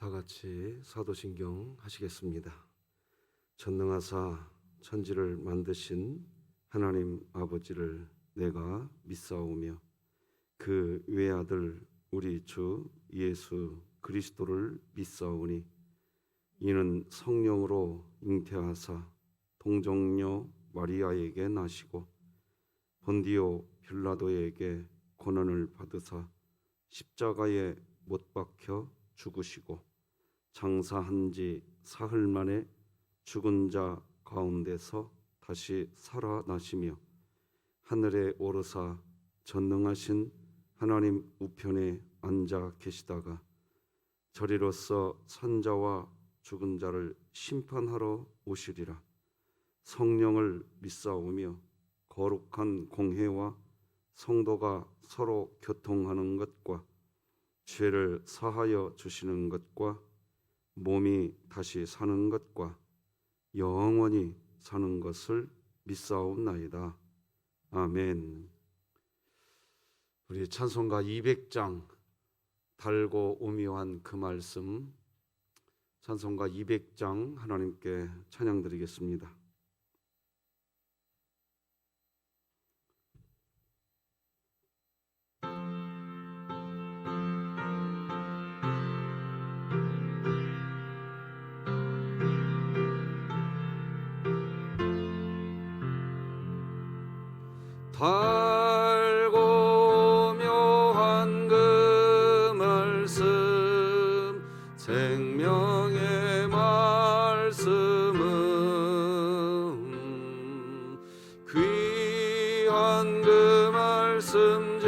다 같이 사도신경 하시겠습니다. 전능하사 천지를 만드신 하나님 아버지를 내가 믿사오며 그 외아들 우리 주 예수 그리스도를 믿사오니 이는 성령으로 잉태하사 동정녀 마리아에게 나시고 본디오 빌라도에게 고난을 받으사 십자가에 못 박혀 죽으시고 장사한 지 사흘 만에 죽은 자 가운데서 다시 살아나시며 하늘에 오르사 전능하신 하나님 우편에 앉아 계시다가 저리로서 산자와 죽은 자를 심판하러 오시리라. 성령을 믿사오며 거룩한 공회와 성도가 서로 교통하는 것과 죄를 사하여 주시는 것과 몸이 다시 사는 것과 영원히 사는 것을 믿사옵나이다. 아멘. 우리 찬송가 200장 달고 오묘한 그 말씀, 찬송가 200장 하나님께 찬양드리겠습니다. 달고 묘한 그 말씀 생명의 말씀은 귀한 그 말씀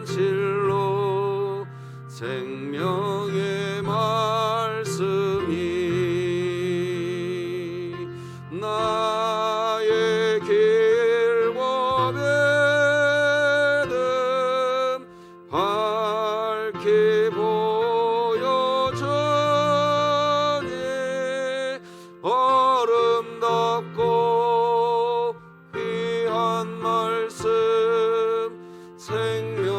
진실로 생명의 말씀이 나의 길과 믿음 밝히 보여주니 아름답고 귀한 말씀 생명샘이로다.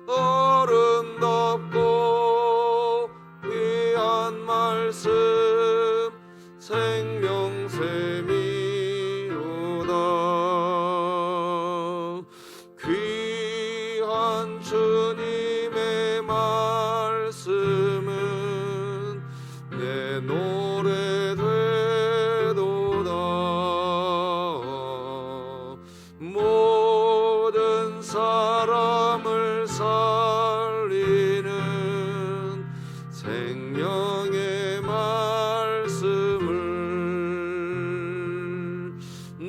아름답고 귀한 말씀 생명샘이로다. 귀한 주님의 말씀은 내 노래 되도다. 모든 사람을 살리는 생명의 말씀을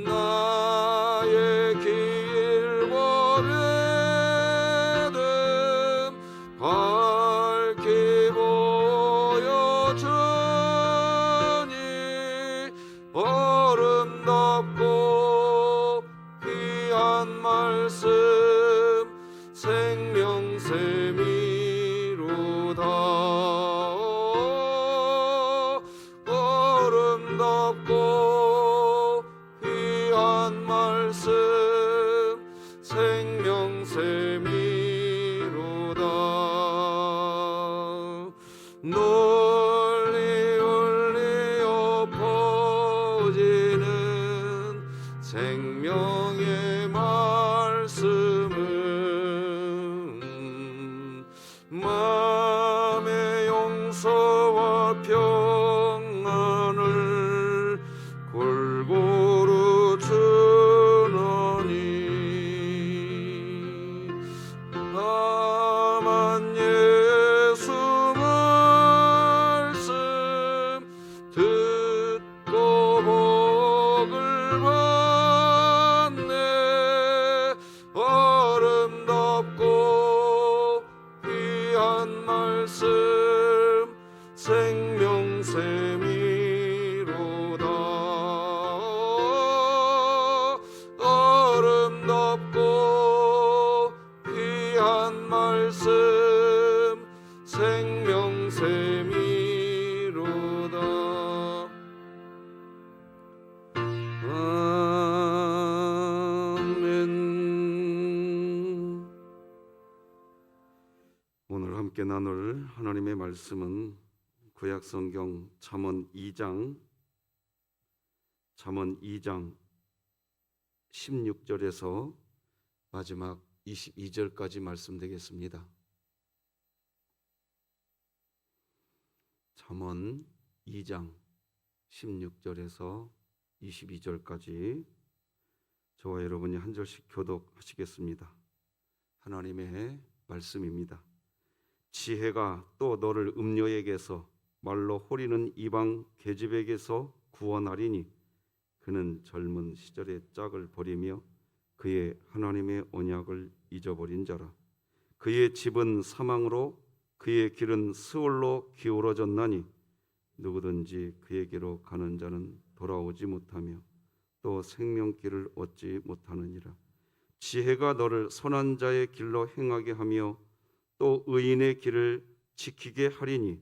나의 길과 믿음 밝히 보여주니 아름답고 귀한 말씀 생명샘이로다. 아름답고 귀한 말씀 생명샘이로다. 널리 울리어 퍼지는 생명의 말씀은 마음의 용서와 평안을 골고루 주노니 다만 예수 말씀 듣고 복을 받네. 아름답고 귀한 말씀 생명샘이로다. 아름답고 귀한 말씀 생명샘이로다. 아멘. 함께 나눌 하나님의 말씀은 구약성경 잠언 2장 16절에서 마지막 22절까지 말씀되겠습니다. 잠언 2장 16절에서 22절까지 저와 여러분이 한 절씩 교독하시겠습니다. 하나님의 말씀입니다. 지혜가 또 너를 음녀에게서 말로 호리는 이방 계집에게서 구원하리니 그는 젊은 시절의 짝을 버리며 그의 하나님의 언약을 잊어버린 자라. 그의 집은 사망으로 그의 길은 스올로 기울어졌나니 누구든지 그에게로 가는 자는 돌아오지 못하며 또 생명길을 얻지 못하느니라. 지혜가 너를 선한 자의 길로 행하게 하며 또 의인의 길을 지키게 하리니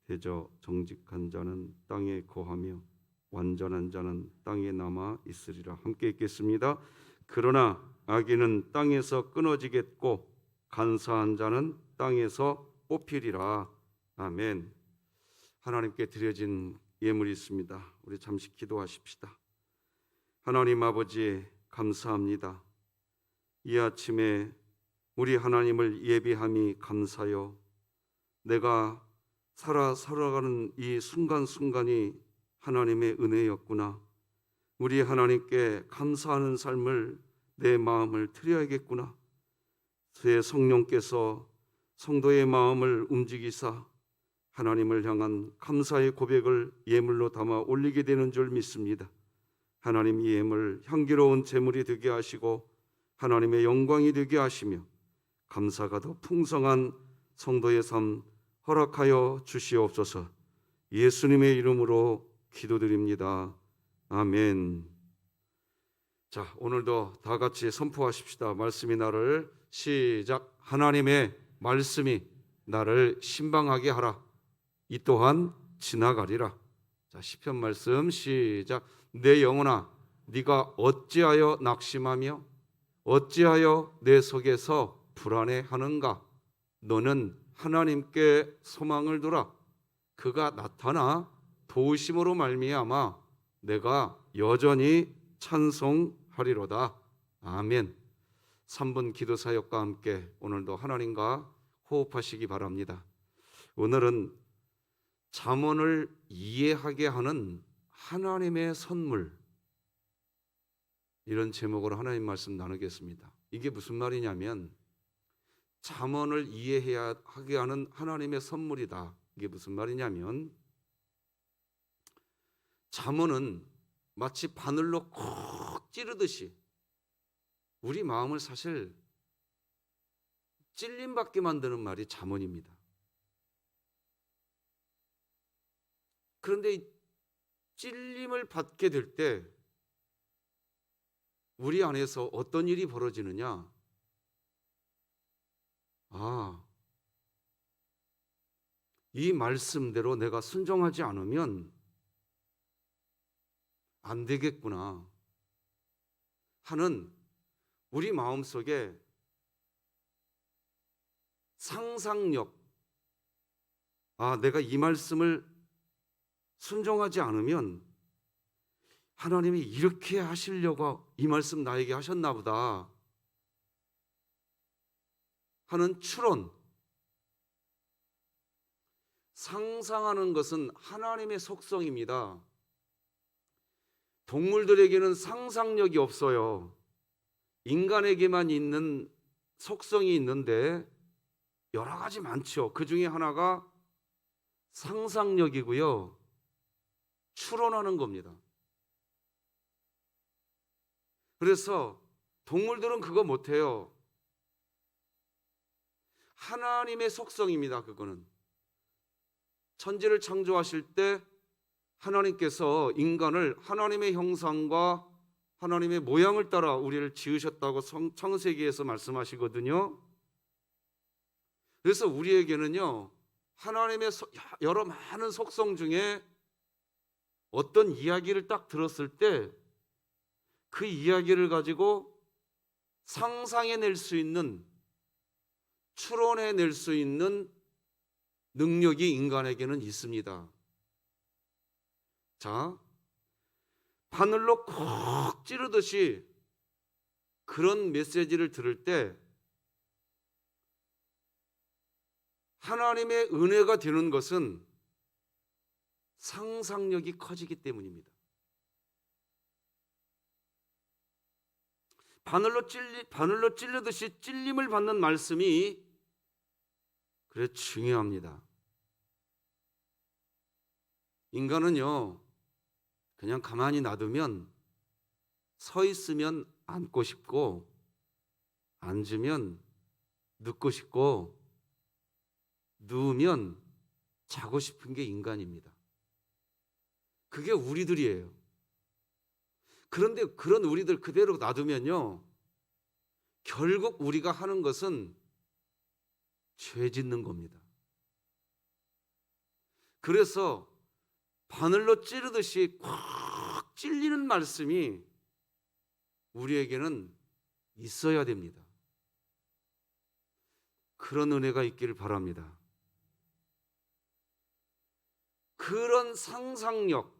대저 정직한 자는 땅에 거하며 완전한 자는 땅에 남아 있으리라. 함께 읽겠습니다. 그러나 악인은 땅에서 끊어지겠고 간사한 자는 땅에서 뽑히리라. 아멘. 하나님께 드려진 예물이 있습니다. 우리 잠시 기도하십시다. 하나님 아버지, 감사합니다. 이 아침에 우리 하나님을 예배함이 감사요. 내가 살아가는 이 순간순간이 하나님의 은혜였구나. 우리 하나님께 감사하는 삶을 내 마음을 드려야겠구나. 새 성령께서 성도의 마음을 움직이사 하나님을 향한 감사의 고백을 예물로 담아 올리게 되는 줄 믿습니다. 하나님, 이 예물 향기로운 제물이 되게 하시고 하나님의 영광이 되게 하시며 감사가 더 풍성한 성도의 삶 허락하여 주시옵소서. 예수님의 이름으로 기도드립니다. 아멘. 자, 오늘도 다 같이 선포하십시다. 말씀이 나를 시작. 하나님의 말씀이 나를 신방하게 하라. 이 또한 지나가리라. 자, 시편 말씀 시작. 내 영혼아, 네가 어찌하여 낙심하며 어찌하여 내 속에서 불안해하는가? 너는 하나님께 소망을 두라. 그가 나타나 도우심으로 말미암아 내가 여전히 찬송하리로다. 아멘. 3분 기도 사역과 함께 오늘도 하나님과 호흡하시기 바랍니다. 오늘은 잠언을 이해하게 하는 하나님의 선물, 이런 제목으로 하나님 말씀 나누겠습니다. 이게 무슨 말이냐면 잠언을 이해하게 하는 하나님의 선물이다. 이게 무슨 말이냐면 잠언은 마치 바늘로 콕 찌르듯이 우리 마음을 사실 찔림받게 만드는 말이 잠언입니다. 그런데 이 찔림을 받게 될 때 우리 안에서 어떤 일이 벌어지느냐? 이 말씀대로 내가 순종하지 않으면 안 되겠구나 하는 우리 마음속에 상상력, 내가 이 말씀을 순종하지 않으면 하나님이 이렇게 하시려고 이 말씀 나에게 하셨나 보다 하는 추론, 상상하는 것은 하나님의 속성입니다. 동물들에게는 상상력이 없어요. 인간에게만 있는 속성이 있는데 여러 가지 많죠. 그 중에 하나가 상상력이고요. 추론하는 겁니다. 그래서 동물들은 그거 못해요. 하나님의 속성입니다. 그거는 천지를 창조하실 때 하나님께서 인간을 하나님의 형상과 하나님의 모양을 따라 우리를 지으셨다고 창세기에서 말씀하시거든요. 그래서 우리에게는요, 하나님의 여러 많은 속성 중에 어떤 이야기를 딱 들었을 때 그 이야기를 가지고 상상해낼 수 있는, 추론해낼 수 있는 능력이 인간에게는 있습니다. 자, 바늘로 콕 찌르듯이 그런 메시지를 들을 때 하나님의 은혜가 되는 것은 상상력이 커지기 때문입니다. 바늘로 찔르듯이 찔림을 받는 말씀이 그래 중요합니다. 인간은요, 그냥 가만히 놔두면 서 있으면 앉고 싶고 앉으면 눕고 싶고 누우면 자고 싶은 게 인간입니다. 그게 우리들이에요. 그런데 그런 우리들 그대로 놔두면요, 결국 우리가 하는 것은 죄 짓는 겁니다. 그래서 바늘로 찌르듯이 꽉 찔리는 말씀이 우리에게는 있어야 됩니다. 그런 은혜가 있기를 바랍니다. 그런 상상력,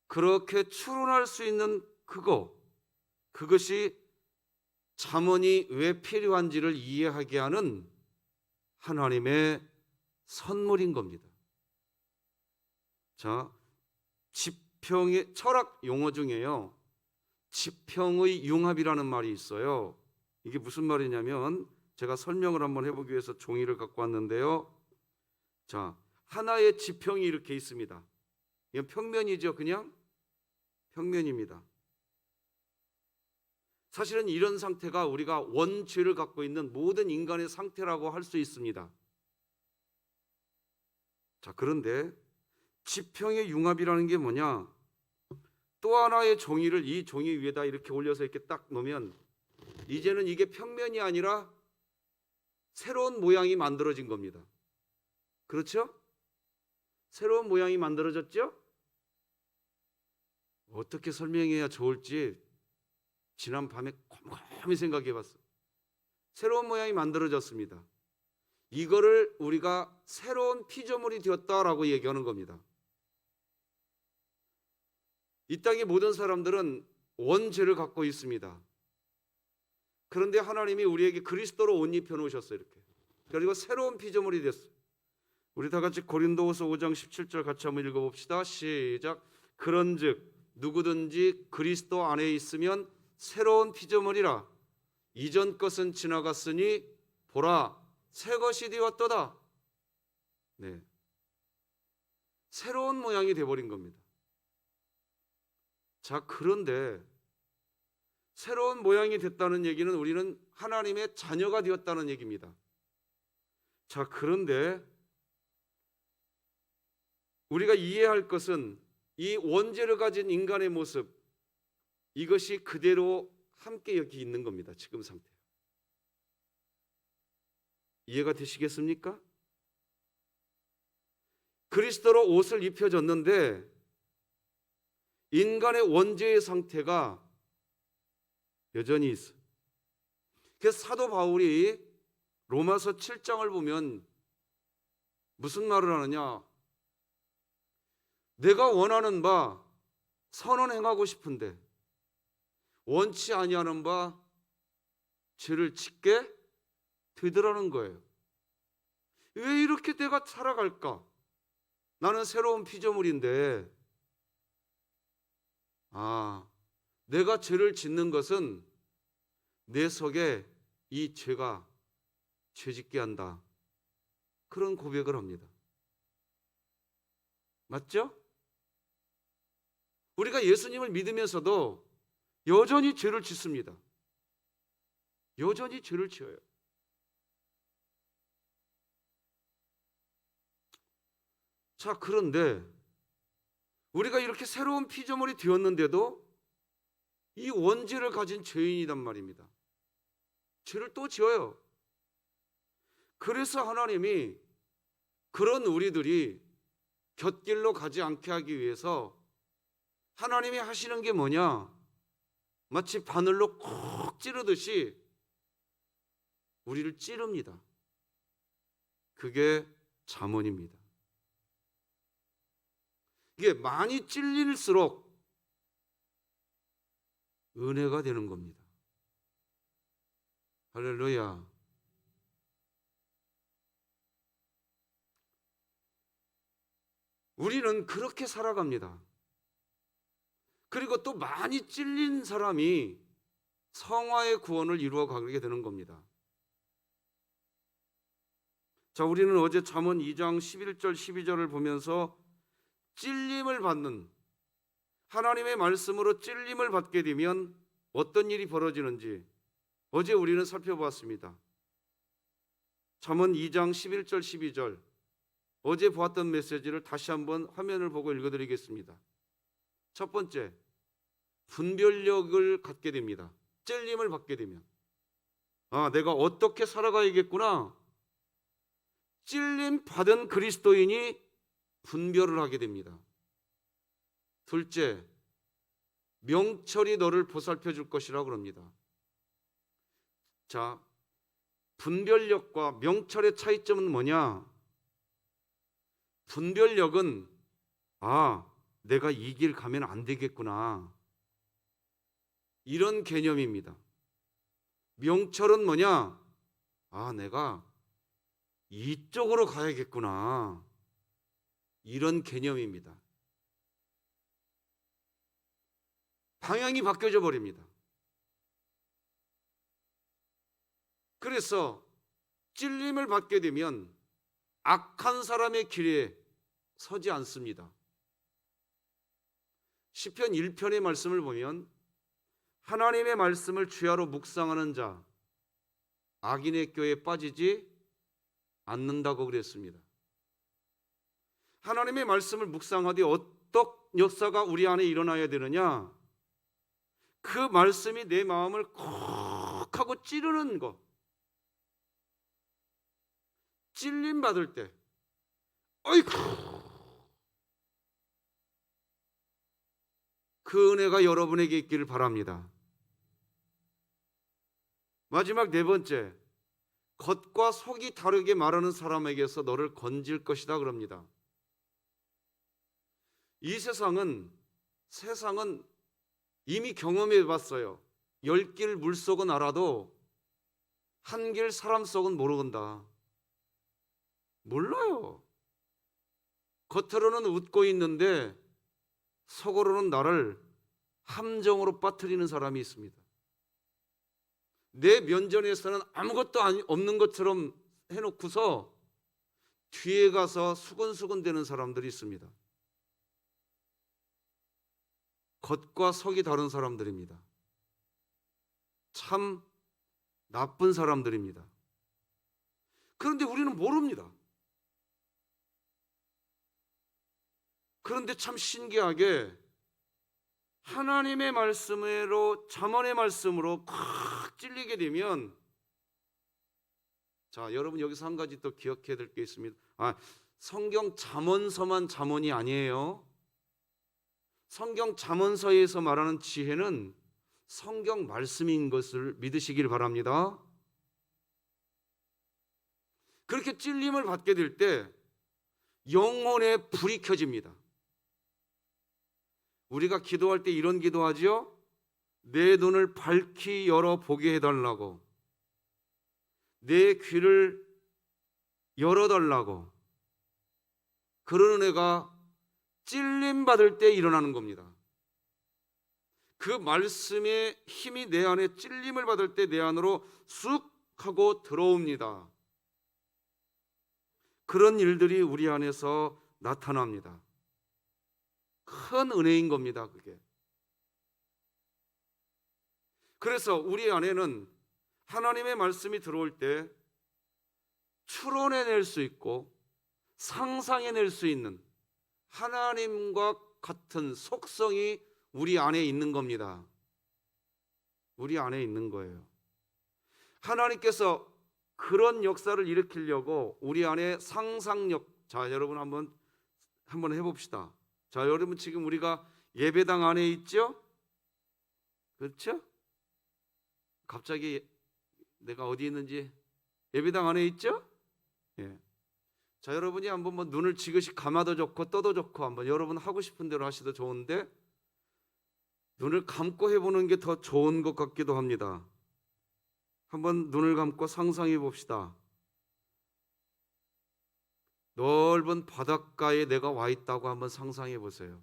그렇게 추론할 수 있는 그것이 잠언이 왜 필요한지를 이해하게 하는 하나님의 선물인 겁니다. 자, 지평의 철학 용어 중에요, 지평의 융합이라는 말이 있어요. 이게 무슨 말이냐면 제가 설명을 한번 해보기 위해서 종이를 갖고 왔는데요. 자, 하나의 지평이 이렇게 있습니다. 이건 평면이죠. 그냥 평면입니다. 사실은 이런 상태가 우리가 원죄를 갖고 있는 모든 인간의 상태라고 할 수 있습니다. 자, 그런데 지평의 융합이라는 게 뭐냐? 또 하나의 종이를 이 종이 위에다 이렇게 올려서 이렇게 딱 놓으면 이제는 이게 평면이 아니라 새로운 모양이 만들어진 겁니다. 그렇죠? 새로운 모양이 만들어졌죠? 어떻게 설명해야 좋을지 지난 밤에 곰곰이 생각해 봤어요. 새로운 모양이 만들어졌습니다. 이거를 우리가 새로운 피조물이 되었다라고 얘기하는 겁니다. 이 땅의 모든 사람들은 원죄를 갖고 있습니다. 그런데 하나님이 우리에게 그리스도로 옷 입혀 놓으셨어요. 이렇게. 그리고 새로운 피조물이 됐어요. 우리 다 같이 고린도후서 5장 17절 같이 한번 읽어봅시다. 시작. 그런즉 누구든지 그리스도 안에 있으면 새로운 피조물이라. 이전 것은 지나갔으니 보라 새 것이 되었도다. 네, 새로운 모양이 되어버린 겁니다. 자, 그런데 새로운 모양이 됐다는 얘기는 우리는 하나님의 자녀가 되었다는 얘기입니다. 자, 그런데 우리가 이해할 것은 이 원죄를 가진 인간의 모습, 이것이 그대로 함께 여기 있는 겁니다. 지금 상태. 이해가 되시겠습니까? 그리스도로 옷을 입혀졌는데 인간의 원죄의 상태가 여전히 있어요. 그래서 사도 바울이 로마서 7장을 보면 무슨 말을 하느냐? 내가 원하는 바 선은 행하고 싶은데 원치 아니하는 바 죄를 짓게 되더라는 거예요. 왜 이렇게 내가 살아갈까? 나는 새로운 피조물인데, 내가 죄를 짓는 것은 내 속에 이 죄가 죄짓게 한다. 그런 고백을 합니다. 맞죠? 우리가 예수님을 믿으면서도 여전히 죄를 짓습니다. 여전히 죄를 지어요. 자, 그런데 우리가 이렇게 새로운 피조물이 되었는데도 이 원죄를 가진 죄인이란 말입니다. 죄를 또 지어요. 그래서 하나님이 그런 우리들이 곁길로 가지 않게 하기 위해서 하나님이 하시는 게 뭐냐? 마치 바늘로 콕 찌르듯이 우리를 찌릅니다. 그게 잠언입니다. 이게 많이 찔릴수록 은혜가 되는 겁니다. 할렐루야. 우리는 그렇게 살아갑니다. 그리고 또 많이 찔린 사람이 성화의 구원을 이루어 가게 되는 겁니다. 자, 우리는 어제 잠언 2장 11절 12절을 보면서 찔림을 받는, 하나님의 말씀으로 찔림을 받게 되면 어떤 일이 벌어지는지 어제 우리는 살펴보았습니다. 잠언 2장 11절 12절, 어제 보았던 메시지를 다시 한번 화면을 보고 읽어드리겠습니다. 첫 번째, 분별력을 갖게 됩니다. 찔림을 받게 되면 내가 어떻게 살아가야겠구나. 찔림 받은 그리스도인이 분별을 하게 됩니다. 둘째, 명철이 너를 보살펴 줄 것이라고 그럽니다. 자, 분별력과 명철의 차이점은 뭐냐? 분별력은 내가 이 길 가면 안 되겠구나, 이런 개념입니다. 명철은 뭐냐? 내가 이쪽으로 가야겠구나, 이런 개념입니다. 방향이 바뀌어져 버립니다. 그래서 찔림을 받게 되면 악한 사람의 길에 서지 않습니다. 시편 1편의 말씀을 보면 하나님의 말씀을 주야로 묵상하는 자 악인의 꾀에 빠지지 않는다고 그랬습니다. 하나님의 말씀을 묵상하되 어떤 역사가 우리 안에 일어나야 되느냐? 그 말씀이 내 마음을 콕 하고 찌르는 것. 찔림 받을 때 어이쿠, 그 은혜가 여러분에게 있기를 바랍니다. 마지막 네 번째, 겉과 속이 다르게 말하는 사람에게서 너를 건질 것이다 그럽니다. 이 세상은 이미 경험해 봤어요. 10길 물속은 알아도 한 길 사람 속은 모른다. 몰라요. 겉으로는 웃고 있는데 속으로는 나를 함정으로 빠뜨리는 사람이 있습니다. 내 면전에서는 아무것도 없는 것처럼 해놓고서 뒤에 가서 수근수근 되는 사람들이 있습니다. 겉과 속이 다른 사람들입니다. 참 나쁜 사람들입니다. 그런데 우리는 모릅니다. 그런데 참 신기하게 하나님의 말씀으로, 잠언의 말씀으로 콱 찔리게 되면, 자, 여러분 여기서 한 가지 또 기억해야 될 게 있습니다. 성경 잠언서만 잠언이 아니에요. 성경 잠언서에서 말하는 지혜는 성경 말씀인 것을 믿으시길 바랍니다. 그렇게 찔림을 받게 될 때 영혼의 불이 켜집니다. 우리가 기도할 때 이런 기도하죠. 내 눈을 밝히 열어 보게 해달라고, 내 귀를 열어달라고. 그런 은혜가 찔림 받을 때 일어나는 겁니다. 그 말씀의 힘이 내 안에 찔림을 받을 때 내 안으로 쑥 하고 들어옵니다. 그런 일들이 우리 안에서 나타납니다. 큰 은혜인 겁니다, 그게. 그래서 우리 안에는 하나님의 말씀이 들어올 때 추론해낼 수 있고 상상해낼 수 있는 하나님과 같은 속성이 우리 안에 있는 겁니다. 우리 안에 있는 거예요. 하나님께서 그런 역사를 일으키려고 우리 안에 상상력, 자, 여러분 한번 해봅시다. 자, 여러분 지금 우리가 예배당 안에 있죠? 그렇죠? 갑자기 내가 어디 있는지, 예배당 안에 있죠? 예. 자, 여러분이 한번 뭐 눈을 지그시 감아도 좋고 떠도 좋고 한번 여러분 하고 싶은 대로 하셔도 좋은데 눈을 감고 해보는 게 더 좋은 것 같기도 합니다. 한번 눈을 감고 상상해 봅시다. 넓은 바닷가에 내가 와 있다고 한번 상상해 보세요.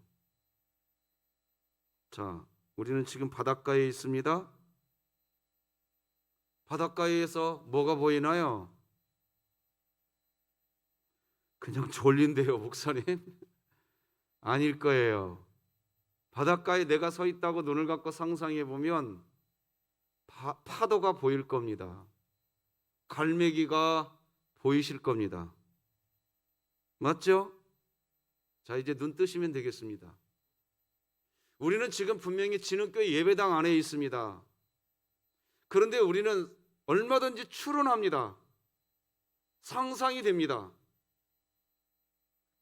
자, 우리는 지금 바닷가에 있습니다. 바닷가에서 뭐가 보이나요? 그냥 졸린데요, 목사님? 아닐 거예요. 바닷가에 내가 서 있다고 눈을 감고 상상해 보면 파도가 보일 겁니다. 갈매기가 보이실 겁니다. 맞죠? 자, 이제 눈 뜨시면 되겠습니다. 우리는 지금 분명히 진흥교회 예배당 안에 있습니다. 그런데 우리는 얼마든지 추론합니다. 상상이 됩니다.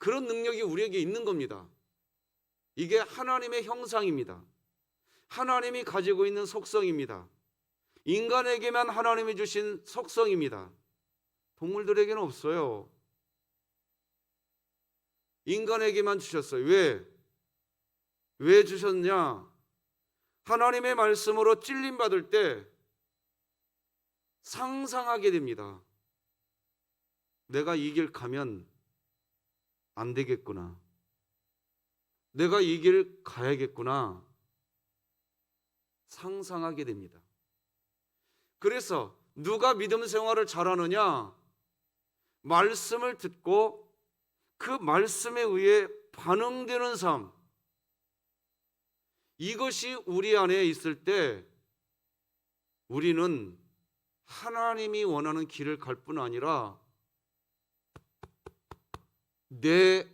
그런 능력이 우리에게 있는 겁니다. 이게 하나님의 형상입니다. 하나님이 가지고 있는 속성입니다. 인간에게만 하나님이 주신 속성입니다. 동물들에게는 없어요. 인간에게만 주셨어요. 왜 주셨냐? 하나님의 말씀으로 찔림받을 때 상상하게 됩니다. 내가 이 길 가면 안 되겠구나. 내가 이 길 가야겠구나. 상상하게 됩니다. 그래서 누가 믿음 생활을 잘하느냐? 말씀을 듣고 그 말씀에 의해 반응되는 삶. 이것이 우리 안에 있을 때 우리는 하나님이 원하는 길을 갈 뿐 아니라 내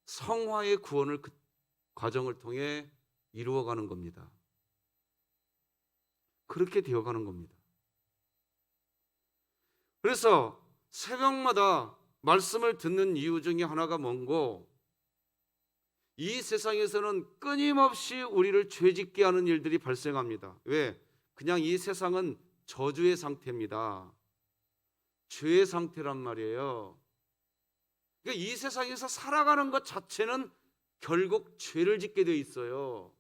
성화의 구원을 그 과정을 통해 이루어가는 겁니다. 그렇게 되어가는 겁니다. 그래서 새벽마다 말씀을 듣는 이유 중에 하나가 뭔고? 이 세상에서는 끊임없이 우리를 죄짓게 하는 일들이 발생합니다. 왜? 그냥 이 세상은 저주의 상태입니다. 죄의 상태란 말이에요. 그러니까 이 세상에서 살아가는 것 자체는 결국 죄를 짓게 돼 있어요.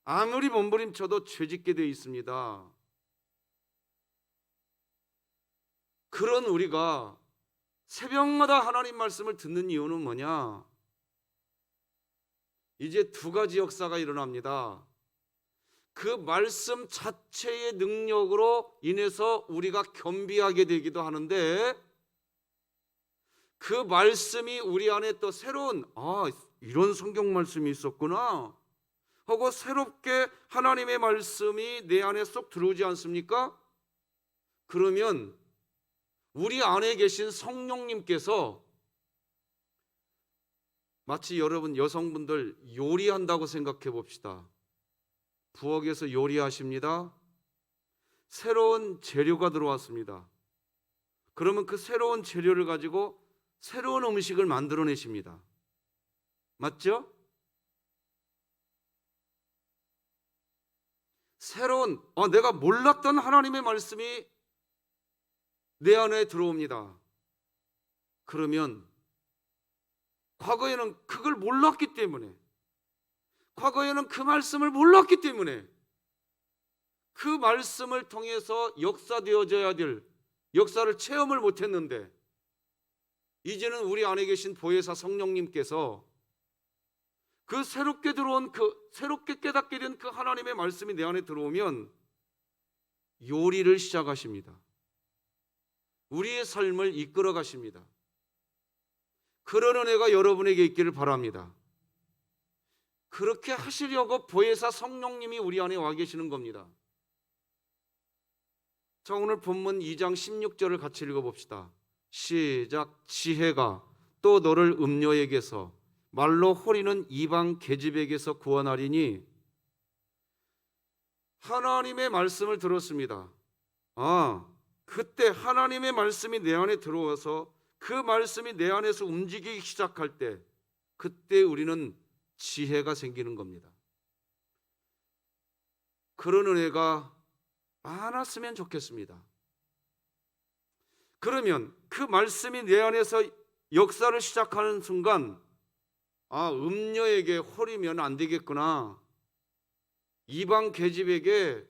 아무리 몸부림쳐도 죄 짓게 돼 있습니다. 그런 우리가 새벽마다 하나님 말씀을 듣는 이유는 뭐냐? 이제 두 가지 역사가 일어납니다. 그 말씀 자체의 능력으로 인해서 우리가 겸비하게 되기도 하는데 그 말씀이 우리 안에 또 새로운 이런 성경 말씀이 있었구나 하고 새롭게 하나님의 말씀이 내 안에 쏙 들어오지 않습니까? 그러면 우리 안에 계신 성령님께서 마치 여러분 여성분들 요리한다고 생각해 봅시다. 부엌에서 요리하십니다. 새로운 재료가 들어왔습니다. 그러면 그 새로운 재료를 가지고 새로운 음식을 만들어내십니다. 맞죠? 새로운 내가 몰랐던 하나님의 말씀이 내 안에 들어옵니다. 그러면 과거에는 그걸 몰랐기 때문에 과거에는 그 말씀을 몰랐기 때문에 그 말씀을 통해서 역사되어져야 될 역사를 체험을 못했는데 이제는 우리 안에 계신 보혜사 성령님께서 그 새롭게 들어온 새롭게 깨닫게 된 그 하나님의 말씀이 내 안에 들어오면 요리를 시작하십니다. 우리의 삶을 이끌어 가십니다. 그런 은혜가 여러분에게 있기를 바랍니다. 그렇게 하시려고 보혜사 성령님이 우리 안에 와 계시는 겁니다. 자, 오늘 본문 2장 16절을 같이 읽어봅시다. 시작. 지혜가 또 너를 음녀에게서 말로 호리는 이방 계집에게서 구원하리니. 하나님의 말씀을 들었습니다. 그때 하나님의 말씀이 내 안에 들어와서 그 말씀이 내 안에서 움직이기 시작할 때 그때 우리는 지혜가 생기는 겁니다. 그런 은혜가 많았으면 좋겠습니다. 그러면 그 말씀이 내 안에서 역사를 시작하는 순간, 음녀에게 홀이면 안 되겠구나, 이방 계집에게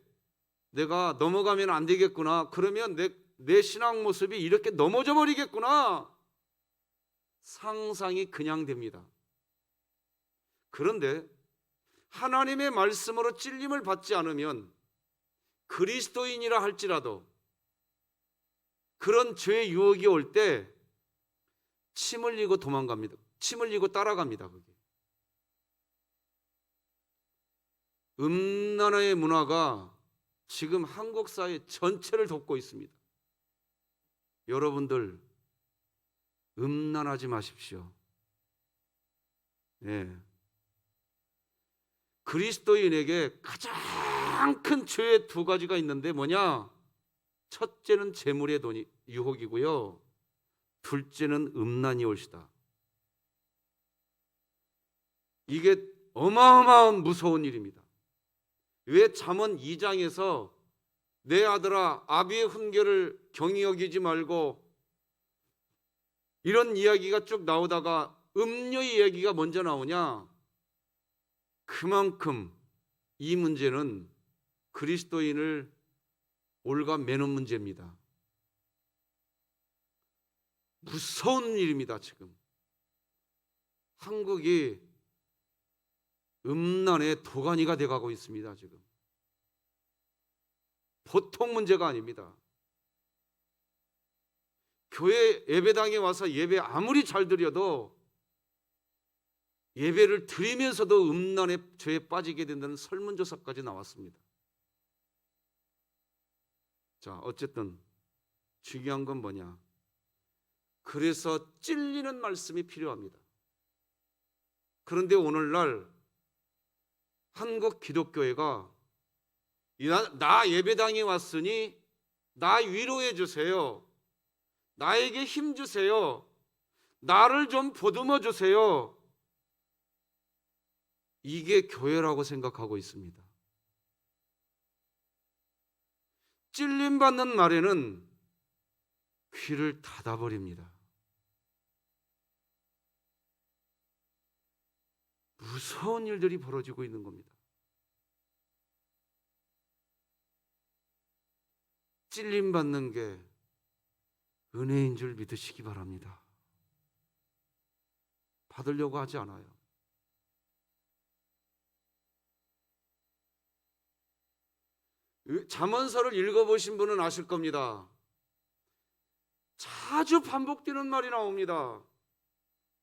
내가 넘어가면 안 되겠구나, 그러면 내 신앙 모습이 이렇게 넘어져 버리겠구나, 상상이 그냥 됩니다. 그런데 하나님의 말씀으로 찔림을 받지 않으면 그리스도인이라 할지라도 그런 죄의 유혹이 올 때 침 흘리고 도망갑니다. 침 흘리고 따라갑니다. 그게. 음란의 문화가 지금 한국 사회 전체를 덮고 있습니다. 여러분들 음란하지 마십시오. 예. 그리스도인에게 가장 큰 죄의 두 가지가 있는데 뭐냐? 첫째는 재물의 유혹이고요. 둘째는 음란이 올시다. 이게 어마어마한 무서운 일입니다. 왜 잠언 2장에서 내 아들아 아비의 훈계를 경히 여기지 말고 이런 이야기가 쭉 나오다가 음녀의 이야기가 먼저 나오냐? 그만큼 이 문제는 그리스도인을 올가매는 문제입니다. 무서운 일입니다. 지금 한국이 음란의 도가니가 돼가고 있습니다. 지금 보통 문제가 아닙니다. 교회 예배당에 와서 예배 아무리 잘 드려도 예배를 드리면서도 음란의 죄에 빠지게 된다는 설문조사까지 나왔습니다. 자, 어쨌든 중요한 건 뭐냐? 그래서 찔리는 말씀이 필요합니다. 그런데 오늘날 한국 기독교회가 나 예배당에 왔으니 나 위로해 주세요, 나에게 힘 주세요, 나를 좀 보듬어 주세요, 이게 교회라고 생각하고 있습니다. 찔림받는 말에는 귀를 닫아버립니다. 무서운 일들이 벌어지고 있는 겁니다. 찔림받는 게 은혜인 줄 믿으시기 바랍니다. 받으려고 하지 않아요. 잠언서를 읽어보신 분은 아실 겁니다. 자주 반복되는 말이 나옵니다.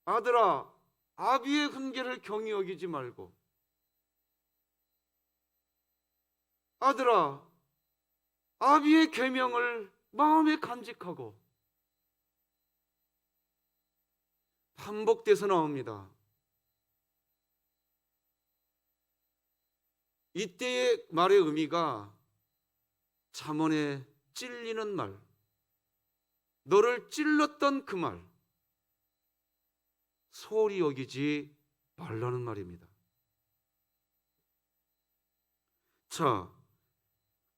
아들아 아비의 훈계를 경히 여기지 말고, 아들아 아비의 계명을 마음에 간직하고, 반복돼서 나옵니다. 이때의 말의 의미가 잠언에 찔리는 말, 너를 찔렀던 그 말, 소홀히 여기지 말라는 말입니다. 자,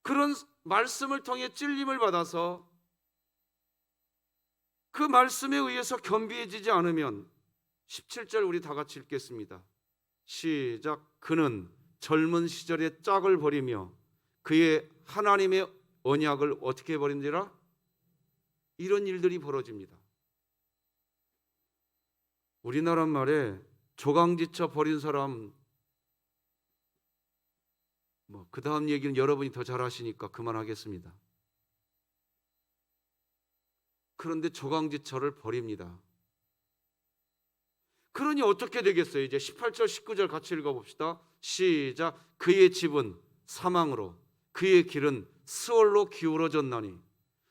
그런 말씀을 통해 찔림을 받아서 그 말씀에 의해서 겸비해지지 않으면 17절 우리 다 같이 읽겠습니다. 시작. 그는 젊은 시절의 짝을 버리며 그의 하나님의 언약을 어떻게 버린지라? 이런 일들이 벌어집니다. 우리나라 말에 조강지쳐 버린 사람, 그 다음 얘기는 여러분이 더 잘 아시니까 그만하겠습니다. 그런데 조강지처를 버립니다. 그러니 어떻게 되겠어요? 이제 18절 19절 같이 읽어봅시다. 시작. 그의 집은 사망으로 그의 길은 스올로 기울어졌나니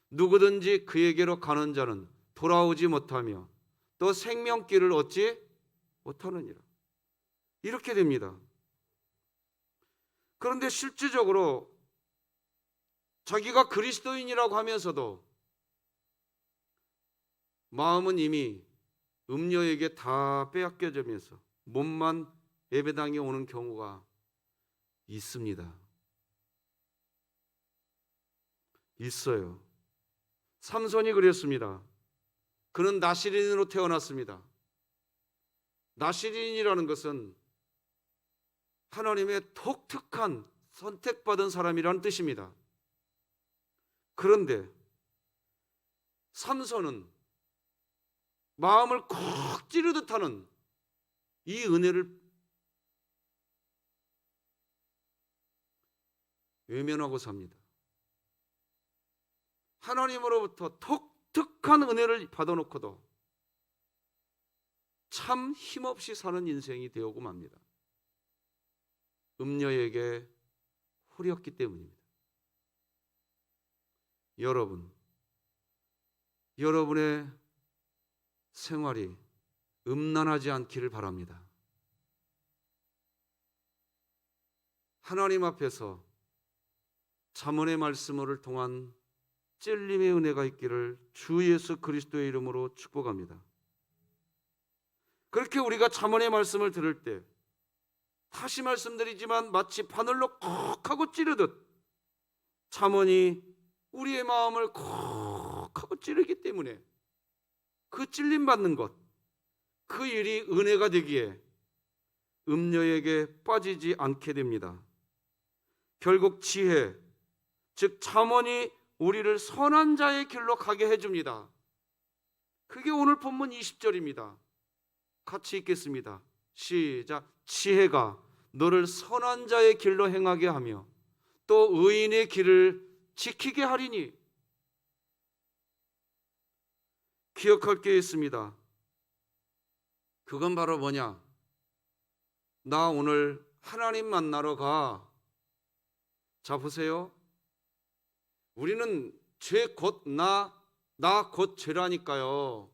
누구든지 그에게로 가는 자는 돌아오지 못하며 또 생명길을 얻지 못하느니라. 이렇게 됩니다. 그런데 실질적으로 자기가 그리스도인이라고 하면서도 마음은 이미 음녀에게 다 빼앗겨지면서 몸만 예배당에 오는 경우가 있습니다. 있어요. 삼손이 그랬습니다. 그는 나시린으로 태어났습니다. 나시린이라는 것은 하나님의 독특한 선택받은 사람이라는 뜻입니다. 그런데 삼손은 마음을 콕 찌르듯 하는 이 은혜를 외면하고 삽니다. 하나님으로부터 독특한 은혜를 받아놓고도 참 힘없이 사는 인생이 되어고 맙니다. 음녀에게 홀렸기 때문입니다. 여러분의 생활이 음란하지 않기를 바랍니다. 하나님 앞에서 잠언의 말씀을 통한 찔림의 은혜가 있기를 주 예수 그리스도의 이름으로 축복합니다. 그렇게 우리가 잠언의 말씀을 들을 때 다시 말씀드리지만 마치 바늘로 콕 하고 찌르듯 잠언이 우리의 마음을 콕 하고 찌르기 때문에 그 찔림 받는 것, 그 일이 은혜가 되기에 음녀에게 빠지지 않게 됩니다. 결국 지혜, 즉 잠언이 우리를 선한 자의 길로 가게 해줍니다. 그게 오늘 본문 20절입니다. 같이 읽겠습니다. 시작. 지혜가 너를 선한 자의 길로 행하게 하며 또 의인의 길을 지키게 하리니. 기억할 게 있습니다. 그건 바로 뭐냐? 나 오늘 하나님 만나러 가. 자, 보세요. 우리는 죄 곧 나 곧 죄라니까요.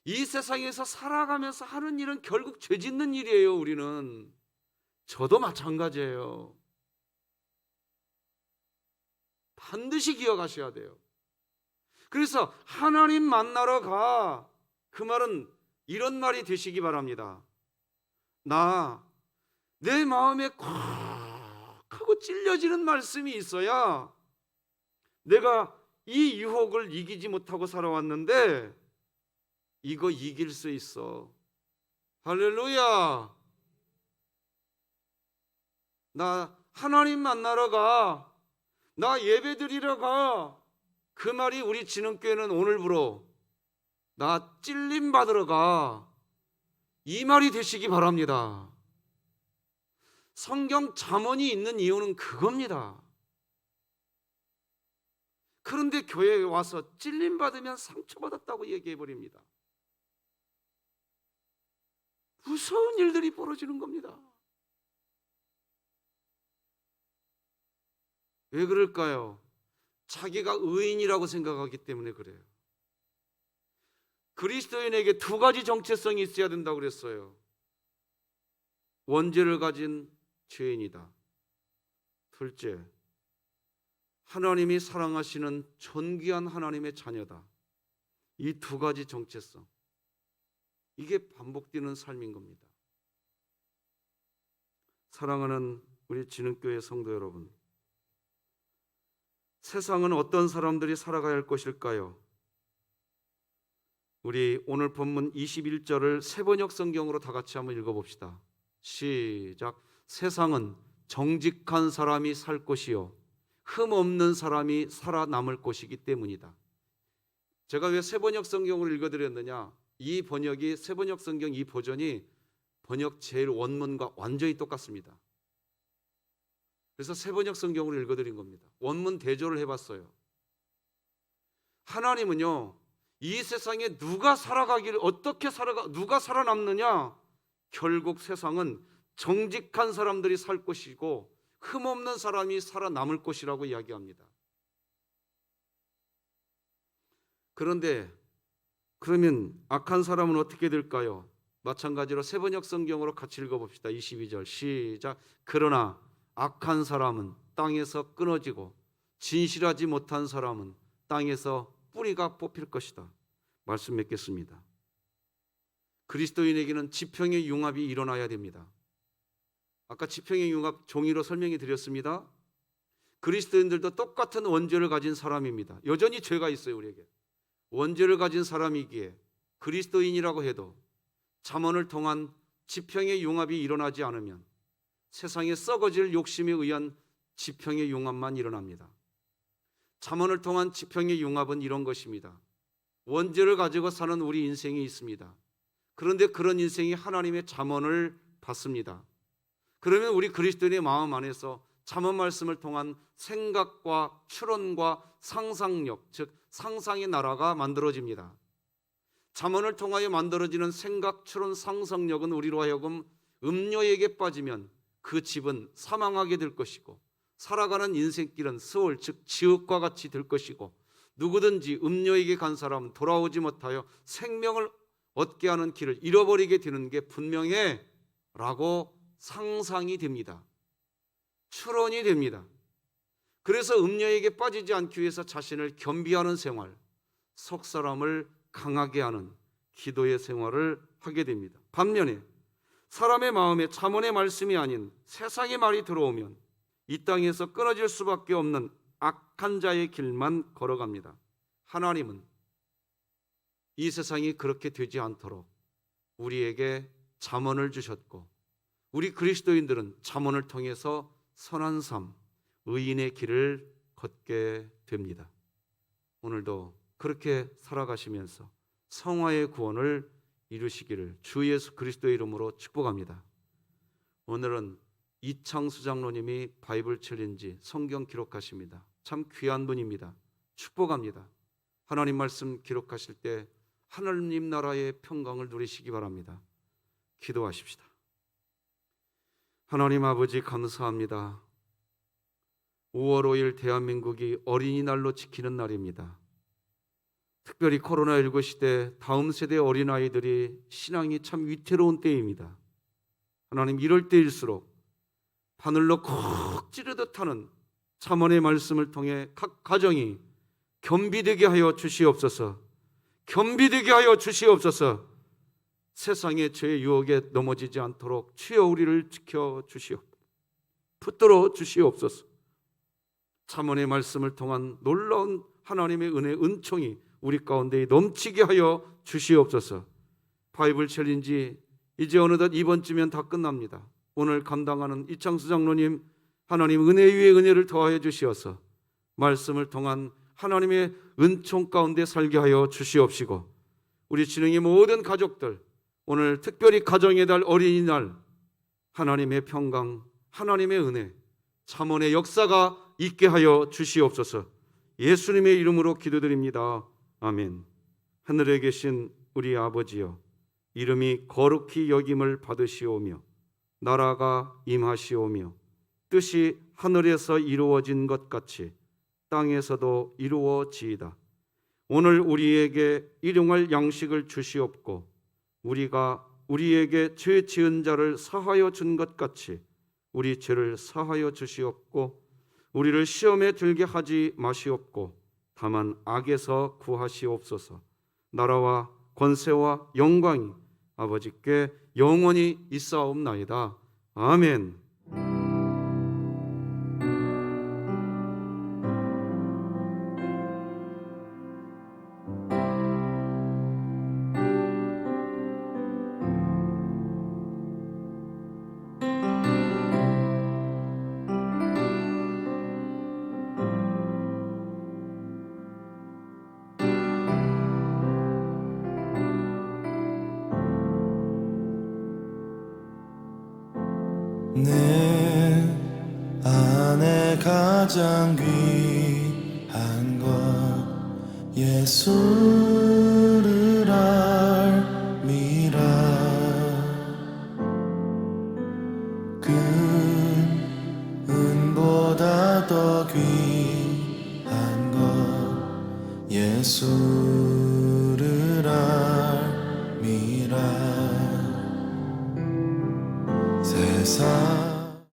이 세상에서 살아가면서 하는 일은 결국 죄 짓는 일이에요. 우리는. 저도 마찬가지예요. 반드시 기억하셔야 돼요. 그래서 하나님 만나러 가. 그 말은 이런 말이 되시기 바랍니다. 내 마음에 콱 하고 찔려지는 말씀이 있어야 내가 이 유혹을 이기지 못하고 살아왔는데 이거 이길 수 있어. 할렐루야. 나 하나님 만나러 가. 나 예배 드리러 가. 그 말이 우리 진흥교회는 오늘부로 나 찔림 받으러 가. 이 말이 되시기 바랍니다. 성경 잠언이 있는 이유는 그겁니다. 그런데 교회에 와서 찔림 받으면 상처받았다고 얘기해 버립니다. 무서운 일들이 벌어지는 겁니다. 왜 그럴까요? 자기가 의인이라고 생각하기 때문에 그래요. 그리스도인에게 두 가지 정체성이 있어야 된다고 그랬어요. 원죄를 가진 죄인이다. 둘째, 하나님이 사랑하시는 존귀한 하나님의 자녀다. 이 두 가지 정체성, 이게 반복되는 삶인 겁니다. 사랑하는 우리 진흥교회 성도 여러분, 세상은 어떤 사람들이 살아가야 할 것일까요? 우리 오늘 본문 21절을 세번역 성경으로 다 같이 한번 읽어봅시다. 시작. 세상은 정직한 사람이 살 것이요 흠 없는 사람이 살아남을 것이기 때문이다. 제가 왜 세번역 성경으로 읽어드렸느냐? 이 번역이 세번역 성경 이 버전이 번역 제일 원문과 완전히 똑같습니다. 그래서 세번역 성경으로 읽어드린 겁니다. 원문 대조를 해봤어요. 하나님은요, 이 세상에 누가 살아남느냐? 결국 세상은 정직한 사람들이 살 것이고 흠없는 사람이 살아남을 것이라고 이야기합니다. 그런데 그러면 악한 사람은 어떻게 될까요? 마찬가지로 세번역 성경으로 같이 읽어봅시다. 22절 시작. 그러나 악한 사람은 땅에서 끊어지고 진실하지 못한 사람은 땅에서 뿌리가 뽑힐 것이다. 말씀 맺겠습니다. 그리스도인에게는 지평의 융합이 일어나야 됩니다. 아까 지평의 융합 종이로 설명해 드렸습니다. 그리스도인들도 똑같은 원죄를 가진 사람입니다. 여전히 죄가 있어요. 우리에게 원죄를 가진 사람이기에 그리스도인이라고 해도 잠언을 통한 지평의 융합이 일어나지 않으면 세상에 썩어질 욕심에 의한 지평의 융합만 일어납니다. 잠언을 통한 지평의 융합은 이런 것입니다. 원죄를 가지고 사는 우리 인생이 있습니다. 그런데 그런 인생이 하나님의 잠언을 받습니다. 그러면 우리 그리스도인의 마음 안에서 잠언 말씀을 통한 생각과 추론과 상상력, 즉 상상의 나라가 만들어집니다. 잠언을 통하여 만들어지는 생각, 추론, 상상력은 우리로 하여금 음료에게 빠지면 그 집은 사망하게 될 것이고 살아가는 인생길은 스올, 즉 지옥과 같이 될 것이고 누구든지 음료에게 간 사람은 돌아오지 못하여 생명을 얻게 하는 길을 잃어버리게 되는 게 분명해 라고 상상이 됩니다. 추론이 됩니다. 그래서 음료에게 빠지지 않기 위해서 자신을 겸비하는 생활, 속사람을 강하게 하는 기도의 생활을 하게 됩니다. 반면에 사람의 마음에 잠언의 말씀이 아닌 세상의 말이 들어오면 이 땅에서 끊어질 수밖에 없는 악한 자의 길만 걸어갑니다. 하나님은 이 세상이 그렇게 되지 않도록 우리에게 잠언을 주셨고 우리 그리스도인들은 잠언을 통해서 선한 삶, 의인의 길을 걷게 됩니다. 오늘도 그렇게 살아가시면서 성화의 구원을 이루시기를 주 예수 그리스도의 이름으로 축복합니다. 오늘은 이창수 장로님이 바이블 챌린지 성경 기록하십니다. 참 귀한 분입니다. 축복합니다. 하나님 말씀 기록하실 때 하나님 나라의 평강을 누리시기 바랍니다. 기도하십시다. 하나님 아버지 감사합니다. 5월 5일 대한민국이 어린이날로 지키는 날입니다. 특별히 코로나19 시대 다음 세대 어린아이들이 신앙이 참 위태로운 때입니다. 하나님 이럴 때일수록 바늘로 콕 찌르듯 하는 잠언의 말씀을 통해 각 가정이 겸비되게 하여 주시옵소서. 겸비되게 하여 주시옵소서. 세상의 죄의 유혹에 넘어지지 않도록 주여 우리를 지켜 주시옵소서. 붙들어 주시옵소서. 잠언의 말씀을 통한 놀라운 하나님의 은혜 은총이 우리 가운데 넘치게 하여 주시옵소서. 바이블 챌린지 이제 어느덧 이번 주면 다 끝납니다. 오늘 감당하는 이창수 장로님 하나님 은혜 위에 은혜를 더하여 주시어서 말씀을 통한 하나님의 은총 가운데 살게 하여 주시옵시고 우리 진흥의 모든 가족들 오늘 특별히 가정의 달 어린이날 하나님의 평강 하나님의 은혜 잠언의 역사가 있게 하여 주시옵소서. 예수님의 이름으로 기도드립니다. 아멘. 하늘에 계신 우리 아버지여 이름이 거룩히 여김을 받으시오며 나라가 임하시오며 뜻이 하늘에서 이루어진 것 같이 땅에서도 이루어지이다. 오늘 우리에게 일용할 양식을 주시옵고 우리가 우리에게 죄 지은 자를 사하여 준 것 같이 우리 죄를 사하여 주시옵고 우리를 시험에 들게 하지 마시옵고 다만 악에서 구하시옵소서. 나라와 권세와 영광이 아버지께 영원히 있사옵나이다. 아멘. 내 안에 가장 귀한 것 예수를 알미라. 그 은보다 더 귀한 것 예수를 알미라. 세상